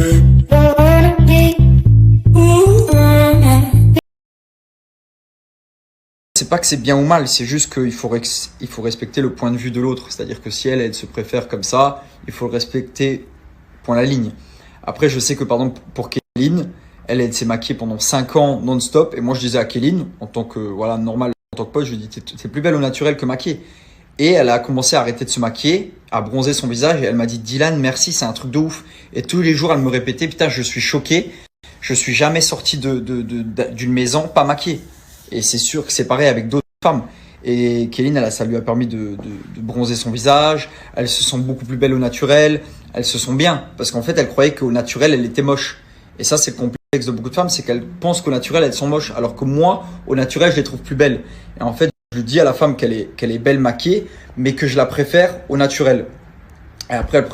C'est pas que c'est bien ou mal, c'est juste qu'il faut, il faut respecter le point de vue de l'autre. C'est-à-dire que si elle, elle se préfère comme ça, il faut le respecter, point la ligne. Après, je sais que par exemple, pour Kéline, elle s'est maquillée pendant 5 ans non-stop. Et moi, je disais à Kéline, en tant que, voilà, normal, en tant que pote, je lui dis, t'es plus belle au naturel que maquillée. Et elle a commencé à arrêter de se maquiller, à bronzer son visage. Et elle m'a dit, Dylan, merci, c'est un truc de ouf. Et tous les jours, elle me répétait, putain, je suis choqué. Je suis jamais sorti d'une maison pas maquillée. Et c'est sûr que c'est pareil avec d'autres femmes. Et Kéline, ça lui a permis de bronzer son visage. Elle se sent beaucoup plus belle au naturel. Elle se sent bien. Parce qu'en fait, elle croyait qu'au naturel, elle était moche. Et ça, c'est le complexe de beaucoup de femmes. C'est qu'elles pensent qu'au naturel, elles sont moches. Alors que moi, au naturel, je les trouve plus belles. Et en fait, je dis à la femme qu'elle est belle maquillée, mais que je la préfère au naturel. Et après,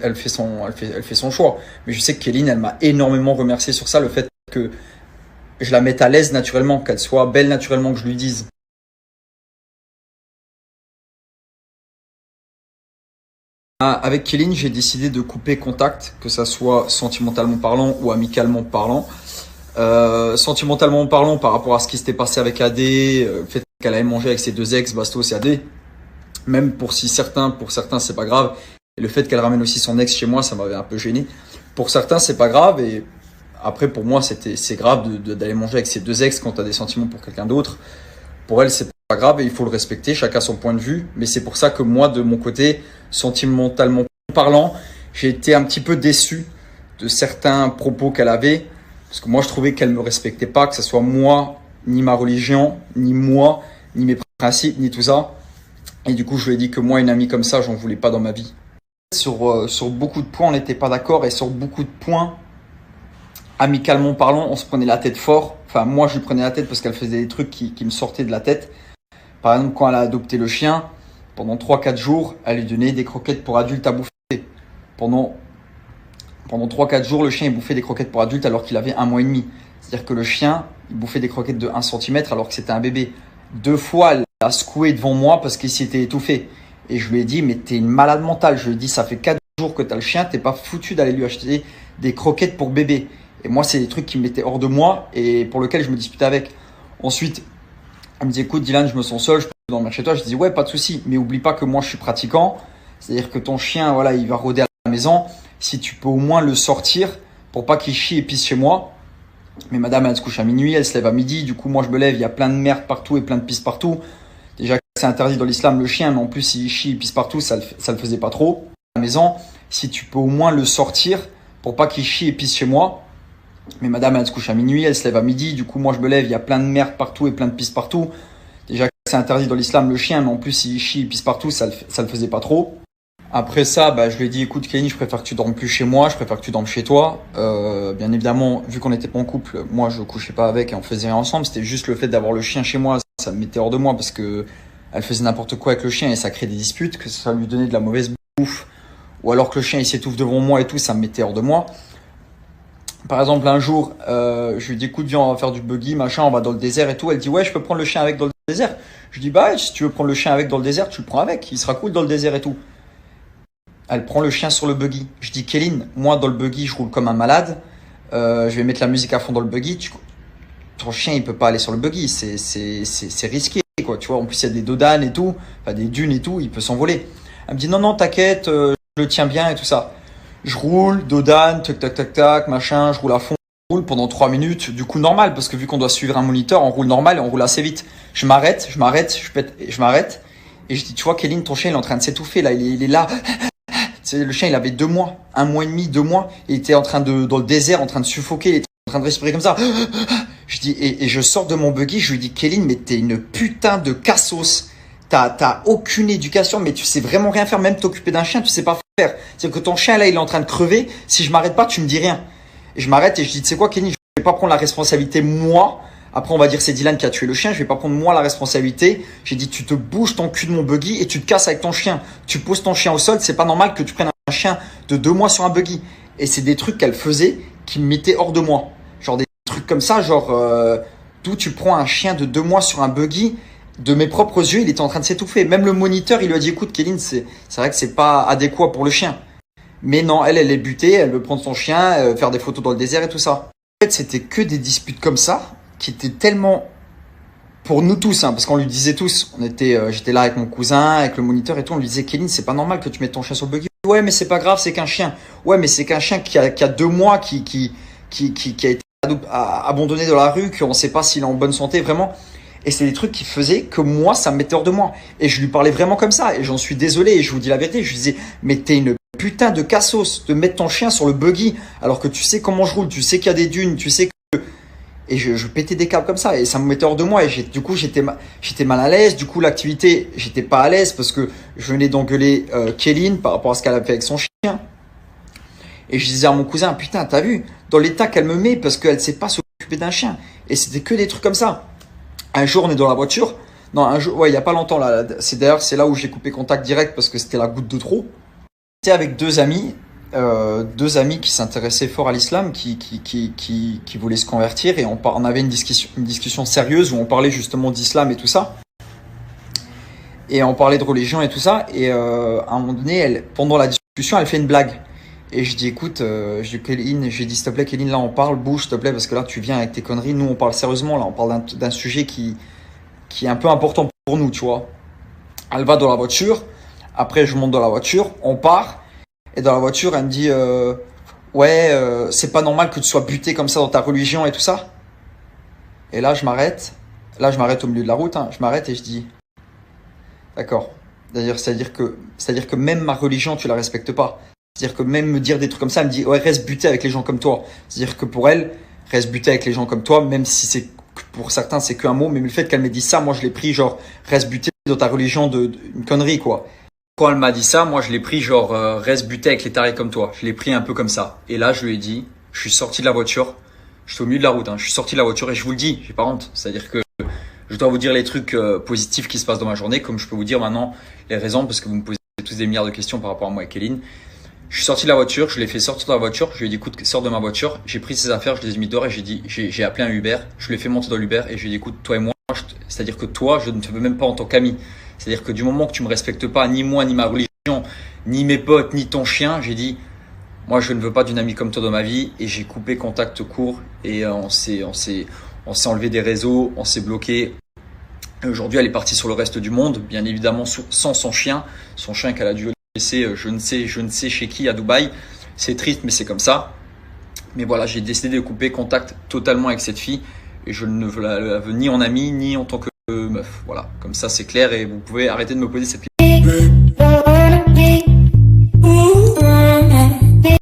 elle fait son choix. Mais je sais que Kéline, elle m'a énormément remercié sur ça. Le fait que je la mette à l'aise naturellement, qu'elle soit belle naturellement, que je lui dise. Avec Kéline, j'ai décidé de couper contact, que ça soit sentimentalement parlant ou amicalement parlant. Sentimentalement parlant, par rapport à ce qui s'était passé avec AD, le fait qu'elle avait mangé avec ses deux ex, Bastos et AD. Même pour certains, c'est pas grave. Et le fait qu'elle ramène aussi son ex chez moi, ça m'avait un peu gêné. Pour certains, c'est pas grave. Et après, pour moi, c'est grave d'aller manger avec ses deux ex quand tu as des sentiments pour quelqu'un d'autre. Pour elle, c'est pas grave et il faut le respecter. Chacun son point de vue. Mais c'est pour ça que moi, de mon côté, sentimentalement parlant, j'ai été un petit peu déçu de certains propos qu'elle avait. Parce que moi, je trouvais qu'elle me respectait pas, que ce soit moi, ni ma religion, ni moi, ni mes principes, ni tout ça. Et du coup, je lui ai dit que moi, une amie comme ça, j'en voulais pas dans ma vie. Sur beaucoup de points, on n'était pas d'accord. Et sur beaucoup de points, amicalement parlant, on se prenait la tête fort. Enfin, moi, je lui prenais la tête parce qu'elle faisait des trucs qui me sortaient de la tête. Par exemple, quand elle a adopté le chien, pendant 3-4 jours, elle lui donnait des croquettes pour adultes à bouffer. Pendant 3-4 jours, le chien il bouffait des croquettes pour adultes alors qu'il avait 1 mois et demi. C'est-à-dire que le chien, il bouffait des croquettes de 1 cm alors que c'était un bébé. 2 fois, elle l'a secoué devant moi parce qu'il s'était étouffé. Et je lui ai dit, mais t'es une malade mentale. Je lui ai dit, ça fait 4 jours que t'as le chien, t'es pas foutu d'aller lui acheter des croquettes pour bébé. Et moi, c'est des trucs qui me mettaient hors de moi et pour lesquels je me disputais avec. Ensuite, elle me dit, écoute Dylan, je me sens seul, je peux dormir chez toi. Je dis, ouais, pas de souci, mais oublie pas que moi, je suis pratiquant. C'est-à-dire que ton chien, voilà, il va rôder à la maison. Si tu peux au moins le sortir pour pas qu'il chie et pisse chez moi. Mais madame, elle se couche à minuit, elle se lève à midi. Du coup, moi, je me lève, il y a plein de merde partout et plein de pisse partout. Déjà, c'est interdit dans l'islam, le chien, mais en plus, s'il chie et pisse partout, ça le faisait pas trop. À la maison, si tu peux au moins le sortir pour pas qu'il chie et pisse chez moi. Mais madame, elle se couche à minuit, elle se lève à midi. Du coup, moi, je me lève, il y a plein de merde partout et plein de pisse partout. Déjà, c'est interdit dans l'islam, le chien, mais en plus, s'il chie et pisse partout, ça le faisait pas trop. Après ça, je lui ai dit, écoute, Kéline, je préfère que tu dormes plus chez moi, je préfère que tu dormes chez toi. Bien évidemment, vu qu'on n'était pas en couple, moi, je couchais pas avec et on faisait rien ensemble. C'était juste le fait d'avoir le chien chez moi, ça me mettait hors de moi parce que elle faisait n'importe quoi avec le chien et ça créait des disputes, que ça lui donnait de la mauvaise bouffe ou alors que le chien il s'étouffe devant moi et tout, ça me mettait hors de moi. Par exemple, un jour, je lui dis, écoute, viens, on va faire du buggy, machin, on va dans le désert et tout. Elle dit, ouais, je peux prendre le chien avec dans le désert. Je dis, bah, si tu veux prendre le chien avec dans le désert, tu le prends avec. Il sera cool dans le désert et tout. Elle prend le chien sur le buggy. Je dis, Kéline, moi, dans le buggy, je roule comme un malade. Je vais mettre la musique à fond dans le buggy. Ton chien, il peut pas aller sur le buggy. C'est risqué, quoi. Tu vois, en plus, il y a des dodanes et tout, enfin, des dunes et tout, il peut s'envoler. Elle me dit, non, non, t'inquiète, je le tiens bien et tout ça. Je roule, dodane, tac, tac, tac, tac, machin, je roule à fond, je roule pendant 3 minutes, du coup normal, parce que vu qu'on doit suivre un moniteur, on roule normal et on roule assez vite. Je m'arrête, et je dis, tu vois, Kéline, ton chien, il est en train de s'étouffer, là, il est là. Le chien, il avait 2 mois, 1 mois et demi, 2 mois, il était en train dans le désert, en train de suffoquer, il était en train de respirer comme ça. Je dis, et je sors de mon buggy, je lui dis, Kéline, mais t'es une putain de cassos. T'as aucune éducation, mais tu sais vraiment rien faire, même t'occuper d'un chien, tu sais pas faire. C'est-à-dire que ton chien là, il est en train de crever. Si je m'arrête pas, tu me dis rien. Et je m'arrête et je dis, tu sais quoi, Kenny, je vais pas prendre la responsabilité moi. Après, on va dire c'est Dylan qui a tué le chien. Je vais pas prendre moi la responsabilité. J'ai dit, tu te bouges ton cul de mon buggy et tu te casses avec ton chien. Tu poses ton chien au sol. C'est pas normal que tu prennes un chien de 2 mois sur un buggy. Et c'est des trucs qu'elle faisait qui me mettaient hors de moi. Genre des trucs comme ça, genre d'où tu prends un chien de 2 mois sur un buggy. De mes propres yeux, il était en train de s'étouffer. Même le moniteur, il lui a dit, écoute, Kéline, c'est vrai que c'est pas adéquat pour le chien. Mais non, elle est butée, elle veut prendre son chien, faire des photos dans le désert et tout ça. En fait, c'était que des disputes comme ça, qui étaient tellement, pour nous tous, hein, parce qu'on lui disait tous, j'étais là avec mon cousin, avec le moniteur et tout, on lui disait, Kéline, c'est pas normal que tu mettes ton chien sur le buggy. Ouais, mais c'est pas grave, c'est qu'un chien. Ouais, mais c'est qu'un chien qui a 2 mois, qui a été abandonné dans la rue, qu'on sait pas s'il est en bonne santé, vraiment. Et c'est des trucs qui faisaient que moi, ça me mettait hors de moi. Et je lui parlais vraiment comme ça. Et j'en suis désolé. Et je vous dis la vérité. Je lui disais, mais t'es une putain de cassos de mettre ton chien sur le buggy. Alors que tu sais comment je roule. Tu sais qu'il y a des dunes. Tu sais que... Et je pétais des câbles comme ça. Et ça me mettait hors de moi. Et du coup, j'étais mal à l'aise. Du coup, l'activité, j'étais pas à l'aise parce que je venais d'engueuler Kéline par rapport à ce qu'elle a fait avec son chien. Et je disais à mon cousin, putain, t'as vu, dans l'état qu'elle me met parce qu'elle sait pas s'occuper d'un chien. Et c'était que des trucs comme ça. Un jour, on est dans la voiture. Non, un jour, ouais, il y a pas longtemps là. C'est là où j'ai coupé contact direct parce que c'était la goutte de trop. J'étais avec deux amis qui s'intéressaient fort à l'islam, qui voulaient se convertir, et on avait une discussion sérieuse où on parlait justement d'islam et tout ça. Et on parlait de religion et tout ça. Et à un moment donné, pendant la discussion, elle fait une blague. Et je dis, écoute, j'ai dit, s'il te plaît, Kéline, là, on parle, bouge, s'il te plaît, parce que là, tu viens avec tes conneries. Nous, on parle sérieusement, là, on parle d'un sujet qui est un peu important pour nous, tu vois. Elle va dans la voiture. Après, je monte dans la voiture, on part. Et dans la voiture, elle me dit, ouais, c'est pas normal que tu sois buté comme ça dans ta religion et tout ça. Et là, je m'arrête. Là, je m'arrête au milieu de la route, hein. Je m'arrête et je dis, d'accord. C'est-à-dire que même ma religion, tu la respectes pas. C'est-à-dire que même me dire des trucs comme ça, elle me dit, ouais, reste buté avec les gens comme toi. C'est-à-dire que pour elle, reste buté avec les gens comme toi, même si pour certains, c'est qu'un mot, mais le fait qu'elle m'ait dit ça, moi, je l'ai pris genre, reste buté dans ta religion une connerie, quoi. Quand elle m'a dit ça, moi, je l'ai pris genre, reste buté avec les tarés comme toi. Je l'ai pris un peu comme ça. Et là, je lui ai dit, je suis sorti de la voiture. Je suis au milieu de la route, hein. Je suis sorti de la voiture et je vous le dis, j'ai pas honte. C'est-à-dire que je dois vous dire les trucs positifs qui se passent dans ma journée, comme je peux vous dire maintenant les raisons, parce que vous me posez tous des milliards de questions par rapport à moi et Kéline. Je suis sorti de la voiture, je l'ai fait sortir de la voiture, je lui ai dit écoute, sors de ma voiture, j'ai pris ses affaires, je les ai mis dehors et j'ai appelé un Uber, je l'ai fait monter dans l'Uber et je lui ai dit écoute, toi et moi, c'est-à-dire que toi, je ne te veux même pas en tant qu'ami. C'est-à-dire que du moment que tu me respectes pas, ni moi, ni ma religion, ni mes potes, ni ton chien, j'ai dit moi je ne veux pas d'une amie comme toi dans ma vie, et j'ai coupé contact court et on s'est enlevé des réseaux, on s'est bloqué. Aujourd'hui, elle est partie sur le reste du monde, bien évidemment sans son chien qu'elle a dû laisser je ne sais chez qui à Dubaï. C'est triste, mais c'est comme ça. Mais voilà, j'ai décidé de couper contact totalement avec cette fille et je ne veux la veux ni en amie ni en tant que meuf. Voilà, comme ça c'est clair et vous pouvez arrêter de me poser cette question.